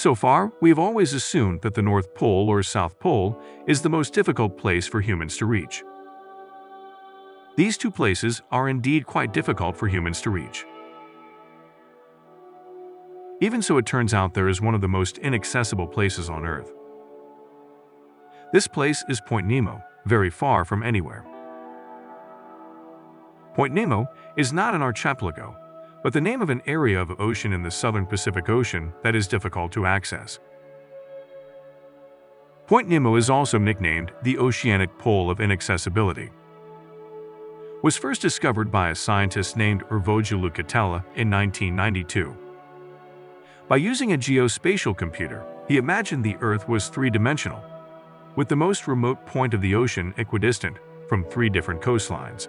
So far, we have always assumed that the North Pole or South Pole is the most difficult place for humans to reach. These two places are indeed quite difficult for humans to reach. Even so, it turns out there is one of the most inaccessible places on Earth. This place is Point Nemo, very far from anywhere. Point Nemo is not an archipelago, but the name of an area of ocean in the southern Pacific Ocean that is difficult to access. Point Nemo is also nicknamed the Oceanic Pole of Inaccessibility. Was first discovered by a scientist named Urvoju Lucatella in 1992. By using a geospatial computer, he imagined the Earth was three-dimensional, with the most remote point of the ocean equidistant from 3 different coastlines.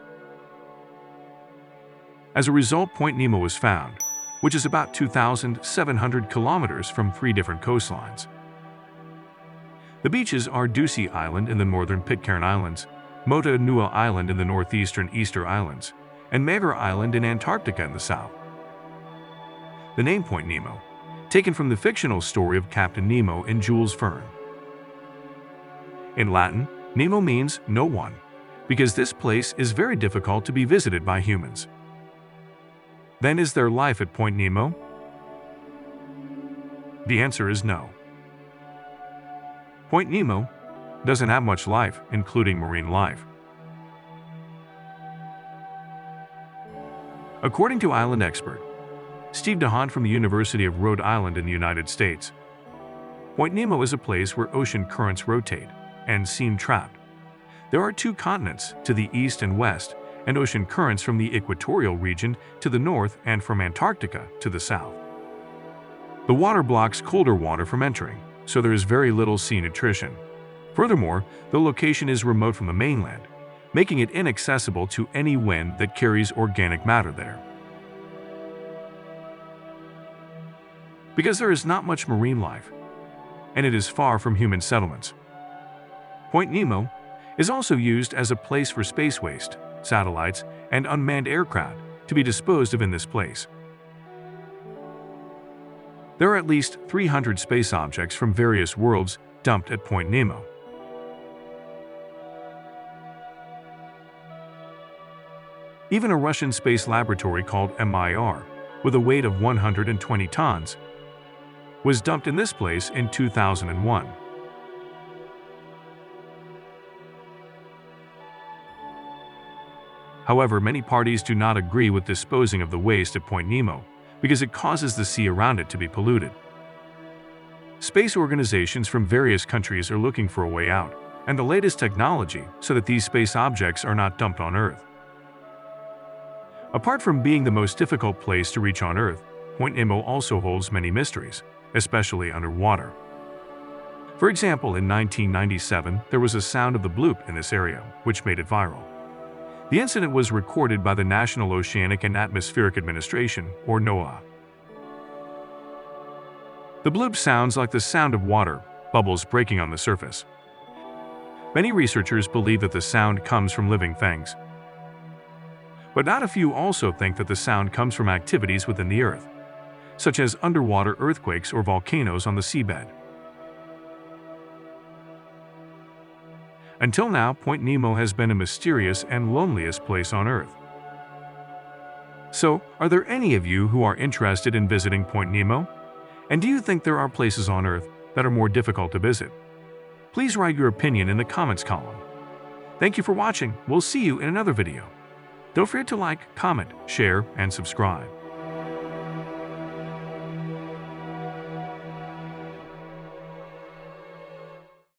As a result, Point Nemo was found, which is about 2,700 kilometers from 3 different coastlines. The beaches are Ducie Island in the northern Pitcairn Islands, Mota Nua Island in the northeastern Easter Islands, and Mager Island in Antarctica in the south. The name Point Nemo, taken from the fictional story of Captain Nemo in Jules Verne. In Latin, Nemo means no one, because this place is very difficult to be visited by humans. Then is there life at Point Nemo? The answer is no. Point Nemo doesn't have much life, including marine life. According to island expert Steve DeHaan from the University of Rhode Island in the United States, Point Nemo is a place where ocean currents rotate and seem trapped. There are 2 continents to the east and west, and ocean currents from the equatorial region to the north and from Antarctica to the south. The water blocks colder water from entering, so there is very little sea nutrition. Furthermore, the location is remote from the mainland, making it inaccessible to any wind that carries organic matter there. Because there is not much marine life, and it is far from human settlements. Point Nemo is also used as a place for space waste, satellites, and unmanned aircraft to be disposed of in this place. There are at least 300 space objects from various worlds dumped at Point Nemo. Even a Russian space laboratory called MIR, with a weight of 120 tons, was dumped in this place in 2001. However, many parties do not agree with disposing of the waste at Point Nemo because it causes the sea around it to be polluted. Space organizations from various countries are looking for a way out and the latest technology so that these space objects are not dumped on Earth. Apart from being the most difficult place to reach on Earth, Point Nemo also holds many mysteries, especially underwater. For example, in 1997, there was a sound of the bloop in this area, which made it viral. The incident was recorded by the National Oceanic and Atmospheric Administration, or NOAA. The bloop sounds like the sound of water, bubbles breaking on the surface. Many researchers believe that the sound comes from living things. But not a few also think that the sound comes from activities within the Earth, such as underwater earthquakes or volcanoes on the seabed. Until now, Point Nemo has been a mysterious and loneliest place on Earth. So, are there any of you who are interested in visiting Point Nemo? And do you think there are places on Earth that are more difficult to visit? Please write your opinion in the comments column. Thank you for watching. We'll see you in another video. Don't forget to like, comment, share, and subscribe.